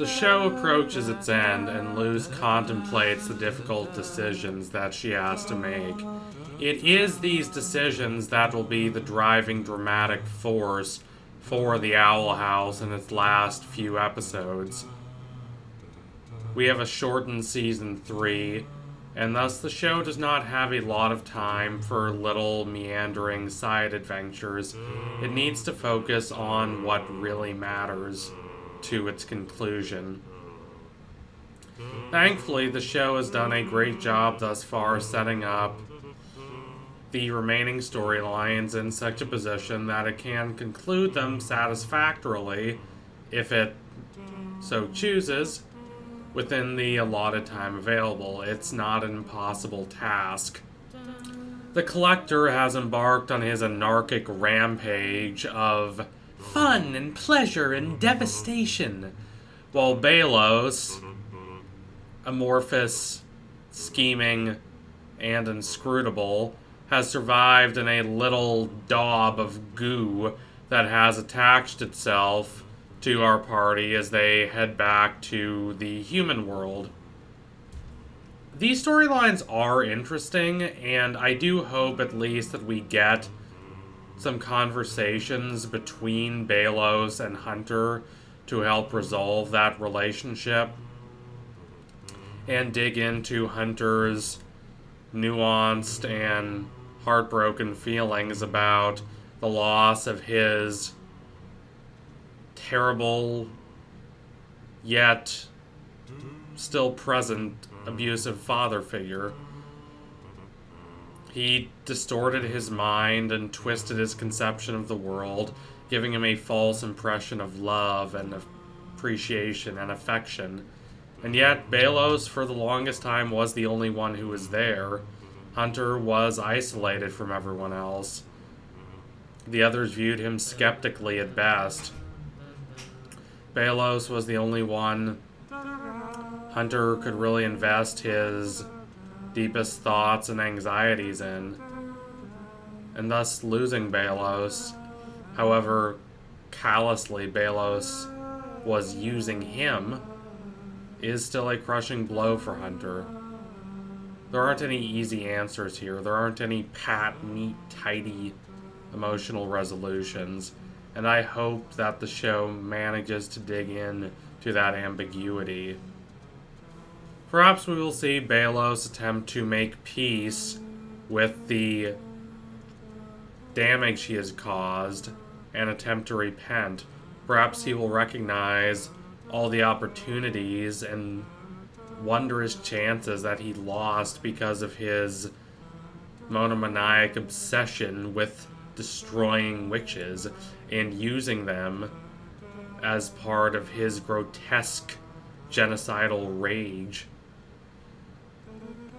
The show approaches its end, and Luz contemplates the difficult decisions that she has to make. It is these decisions that will be the driving dramatic force for the Owl House in its last few episodes. We have a shortened season 3, and thus the show does not have a lot of time for little meandering side adventures. It needs to focus on what really matters to its conclusion. Thankfully, the show has done a great job thus far setting up the remaining storylines in such a position that it can conclude them satisfactorily, if it so chooses, within the allotted time available. It's not an impossible task. The Collector has embarked on his anarchic rampage of fun and pleasure and devastation, while Belos, amorphous, scheming, and inscrutable, has survived in a little daub of goo that has attached itself to our party as they head back to the human world. These storylines are interesting, and I do hope at least that we get some conversations between Belos and Hunter to help resolve that relationship and dig into Hunter's nuanced and heartbroken feelings about the loss of his terrible yet still present abusive father figure. He distorted his mind and twisted his conception of the world, giving him a false impression of love and appreciation and affection. And yet, Belos, for the longest time, was the only one who was there. Hunter was isolated from everyone else. The others viewed him skeptically at best. Belos was the only one Hunter could really invest his deepest thoughts and anxieties in. And thus losing Belos, however callously Belos was using him, is still a crushing blow for Hunter. There aren't any easy answers here. There aren't any pat, neat, tidy emotional resolutions. And I hope that the show manages to dig in to that ambiguity. Perhaps we will see Belos attempt to make peace with the damage he has caused and attempt to repent. Perhaps he will recognize all the opportunities and wondrous chances that he lost because of his monomaniac obsession with destroying witches and using them as part of his grotesque genocidal rage.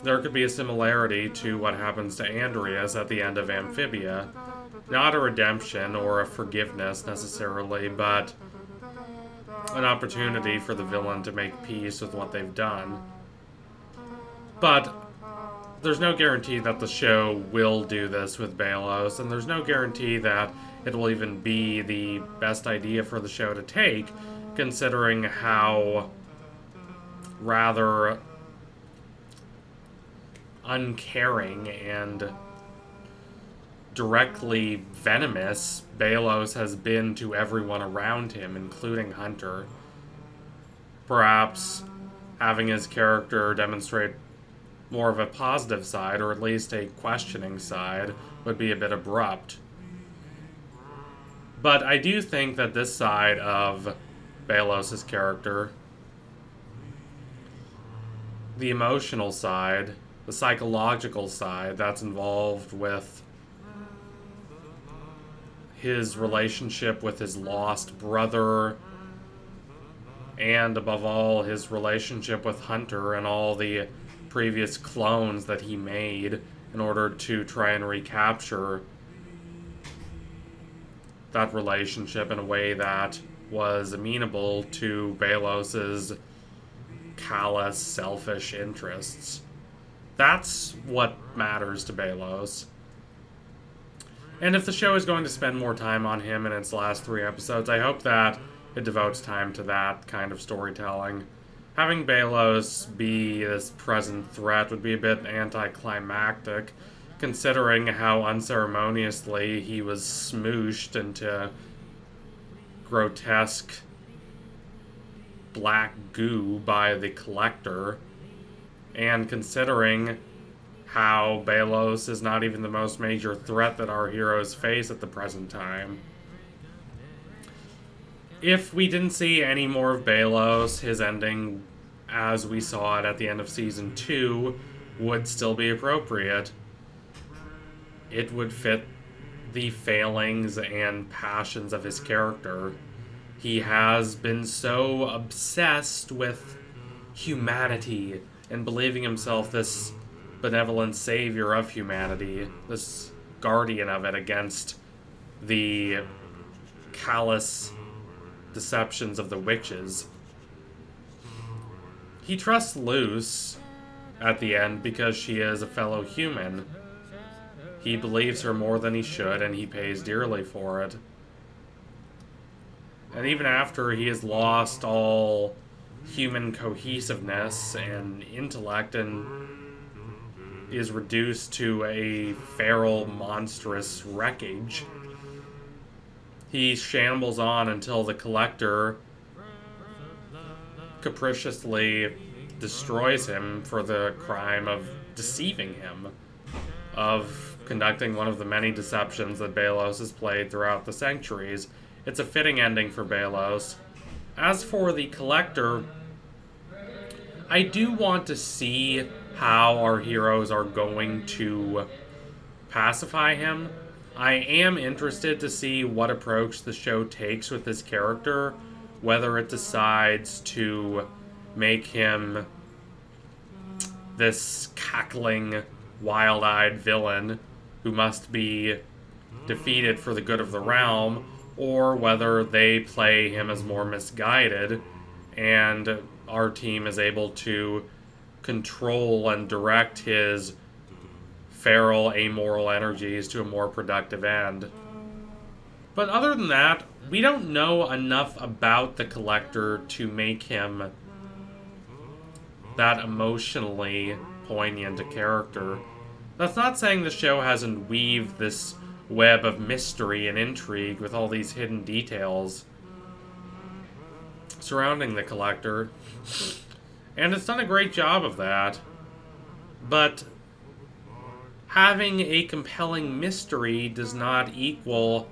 There could be a similarity to what happens to Andreas at the end of Amphibia. Not a redemption or a forgiveness necessarily, but an opportunity for the villain to make peace with what they've done. But there's no guarantee that the show will do this with Belos, and there's no guarantee that it will even be the best idea for the show to take, considering how rather uncaring and directly venomous Belos has been to everyone around him, including Hunter. Perhaps having his character demonstrate more of a positive side, or at least a questioning side, would be a bit abrupt. But I do think that this side of Belos' character, the emotional side, the psychological side that's involved with his relationship with his lost brother, and above all, his relationship with Hunter and all the previous clones that he made in order to try and recapture that relationship in a way that was amenable to Belos' callous, selfish interests. That's what matters to Belos. And if the show is going to spend more time on him in its last 3 episodes, I hope that it devotes time to that kind of storytelling. Having Belos be this present threat would be a bit anticlimactic, considering how unceremoniously he was smooshed into grotesque black goo by the Collector, and considering how Belos is not even the most major threat that our heroes face at the present time. If we didn't see any more of Belos, his ending, as we saw it at the end of Season 2, would still be appropriate. It would fit the failings and passions of his character. He has been so obsessed with humanity and believing himself this benevolent savior of humanity, this guardian of it against the callous deceptions of the witches. He trusts Luce at the end because she is a fellow human. He believes her more than he should, and he pays dearly for it. And even after he has lost all human cohesiveness and intellect and is reduced to a feral, monstrous wreckage, he shambles on until the Collector capriciously destroys him for the crime of deceiving him, of conducting one of the many deceptions that Belos has played throughout the centuries. It's a fitting ending for Belos. As for the Collector, I do want to see how our heroes are going to pacify him. I am interested to see what approach the show takes with this character, whether it decides to make him this cackling, wild-eyed villain who must be defeated for the good of the realm, or whether they play him as more misguided and our team is able to control and direct his feral, amoral energies to a more productive end. But other than that, we don't know enough about the Collector to make him that emotionally poignant a character. That's not saying the show hasn't weaved this web of mystery and intrigue with all these hidden details surrounding the Collector. And it's done a great job of that. But having a compelling mystery does not equal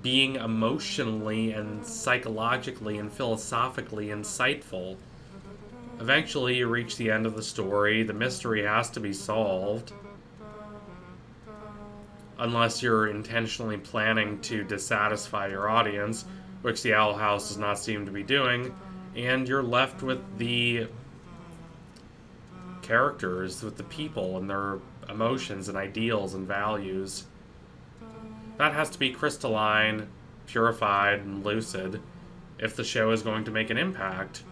being emotionally and psychologically and philosophically insightful. Eventually, you reach the end of the story. The mystery has to be solved. Unless you're intentionally planning to dissatisfy your audience, which the Owl House does not seem to be doing, and you're left with the characters, with the people and their emotions and ideals and values. That has to be crystalline, purified, and lucid if the show is going to make an impact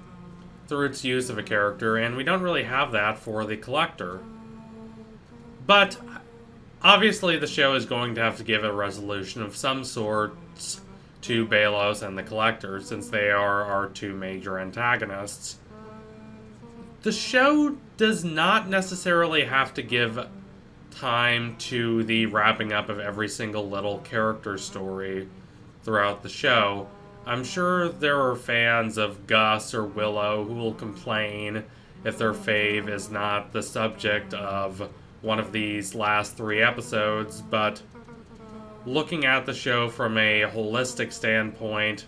through its use of a character, and we don't really have that for the Collector. But obviously the show is going to have to give a resolution of some sorts to Belos and the Collector, since they are our two major antagonists. The show does not necessarily have to give time to the wrapping up of every single little character story throughout the show. I'm sure there are fans of Gus or Willow who will complain if their fave is not the subject of one of these last 3 episodes, but looking at the show from a holistic standpoint,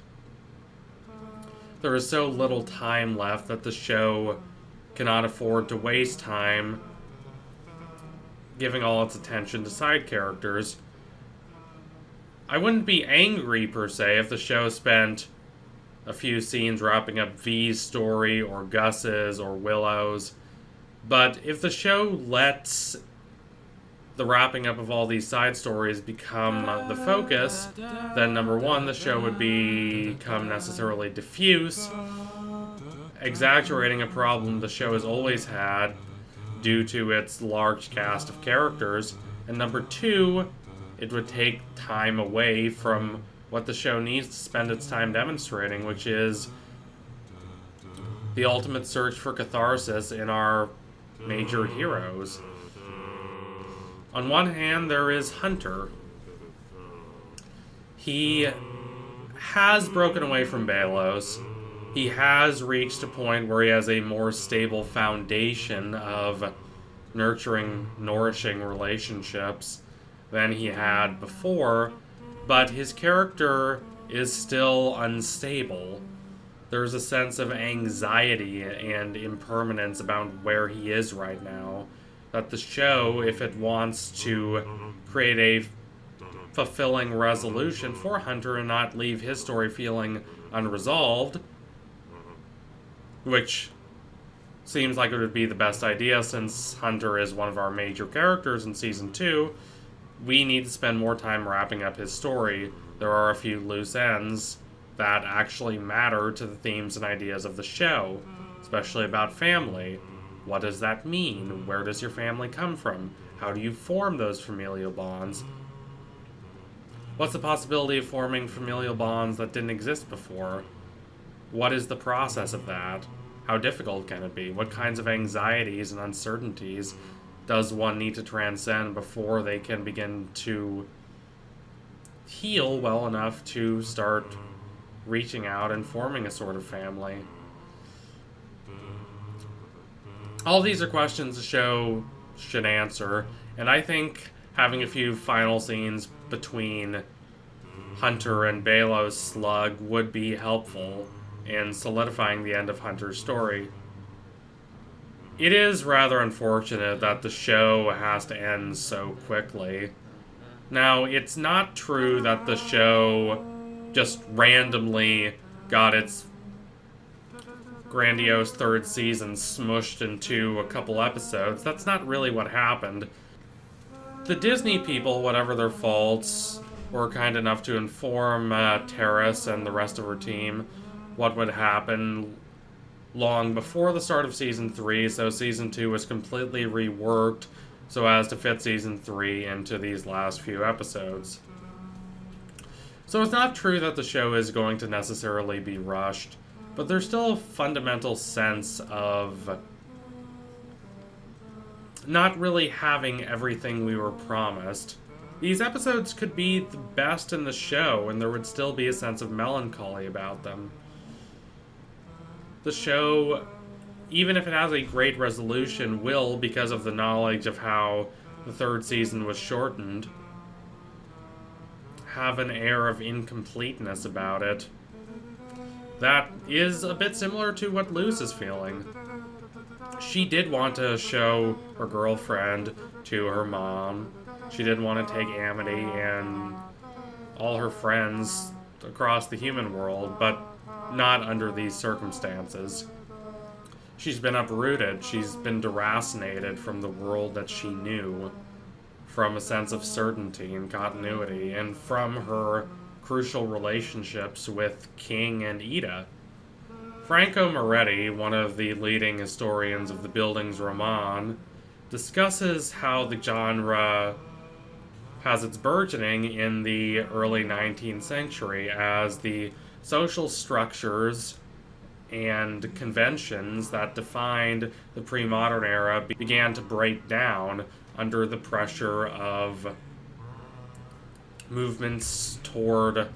there is so little time left that the show cannot afford to waste time giving all its attention to side characters. I wouldn't be angry, per se, if the show spent a few scenes wrapping up V's story, or Gus's, or Willow's, but if the show lets the wrapping up of all these side stories become the focus, then number one, the show would become necessarily diffuse, exaggerating a problem the show has always had due to its large cast of characters, and number two, it would take time away from what the show needs to spend its time demonstrating, which is the ultimate search for catharsis in our major heroes. On one hand, there is Hunter. He has broken away from Belos. He has reached a point where he has a more stable foundation of nurturing, nourishing relationships than he had before, but his character is still unstable. There's a sense of anxiety and impermanence about where he is right now, that the show, if it wants to create a fulfilling resolution for Hunter and not leave his story feeling unresolved, which seems like it would be the best idea since Hunter is one of our major characters in Season 2, we need to spend more time wrapping up his story. There are a few loose ends that actually matter to the themes and ideas of the show, especially about family. What does that mean? Where does your family come from? How do you form those familial bonds? What's the possibility of forming familial bonds that didn't exist before? What is the process of that? How difficult can it be? What kinds of anxieties and uncertainties does one need to transcend before they can begin to heal well enough to start reaching out and forming a sort of family? All these are questions the show should answer, and I think having a few final scenes between Hunter and Belos Slug would be helpful in solidifying the end of Hunter's story. It is rather unfortunate that the show has to end so quickly. Now, it's not true that the show just randomly got its grandiose third season smushed into a couple episodes. That's not really what happened. The Disney people, whatever their faults, were kind enough to inform Terrace and the rest of her team what would happen long before the start of Season 3, so Season 2 was completely reworked so as to fit Season 3 into these last few episodes. So it's not true that the show is going to necessarily be rushed, but there's still a fundamental sense of not really having everything we were promised. These episodes could be the best in the show, and there would still be a sense of melancholy about them. The show, even if it has a great resolution, will, because of the knowledge of how the third season was shortened, have an air of incompleteness about it. That is a bit similar to what Luz is feeling. She did want to show her girlfriend to her mom. She did want to take Amity and all her friends across the human world, but not under these circumstances. She's been uprooted. She's been deracinated from the world that she knew, from a sense of certainty and continuity, and from her crucial relationships with King and Ida. Franco Moretti, one of the leading historians of the bildungsroman, discusses how the genre has its burgeoning in the early 19th century as the social structures and conventions that defined the pre-modern era began to break down under the pressure of movements toward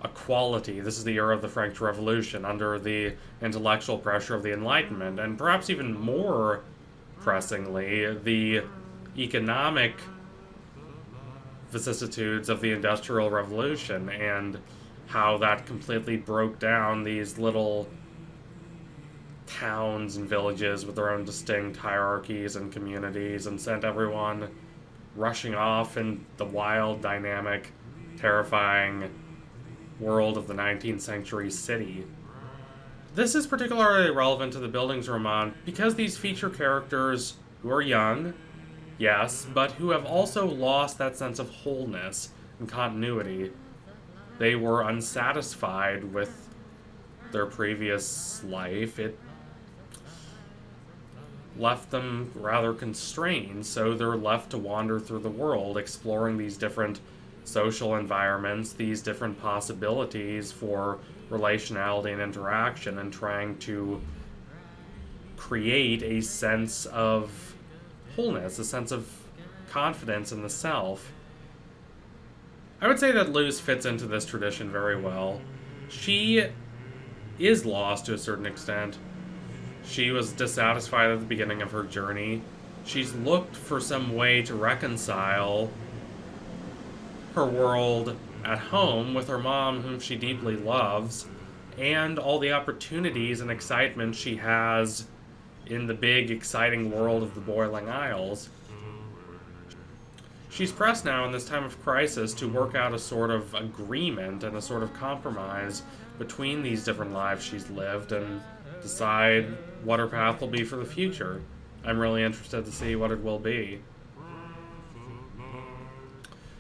equality. This is the era of the French Revolution, under the intellectual pressure of the Enlightenment, and perhaps even more pressingly, the economic vicissitudes of the Industrial Revolution, and how that completely broke down these little towns and villages with their own distinct hierarchies and communities, and sent everyone rushing off in the wild, dynamic, terrifying world of the 19th century city. This is particularly relevant to the bildungsroman because these feature characters who are young, yes, but who have also lost that sense of wholeness and continuity. They were unsatisfied with their previous life. It left them rather constrained, so they're left to wander through the world, exploring these different social environments, these different possibilities for relationality and interaction, and trying to create a sense of wholeness, a sense of confidence in the self. I would say that Luz fits into this tradition very well. She is lost to a certain extent. She was dissatisfied at the beginning of her journey. She's looked for some way to reconcile her world at home with her mom, whom she deeply loves, and all the opportunities and excitement she has in the big, exciting world of the Boiling Isles. She's pressed now in this time of crisis to work out a sort of agreement and a sort of compromise between these different lives she's lived and decide what her path will be for the future. I'm really interested to see what it will be.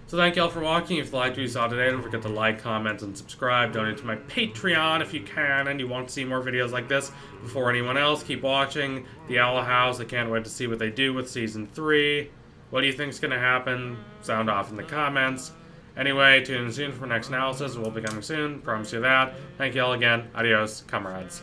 So thank you all for watching. If you liked what you saw today, don't forget to like, comment, and subscribe. Donate to my Patreon if you can, and you want to see more videos like this before anyone else. Keep watching The Owl House. I can't wait to see what they do with Season 3. What do you think's going to happen? Sound off in the comments. Anyway, tune in soon for next analysis. We'll be coming soon. Promise you that. Thank you all again. Adios, comrades.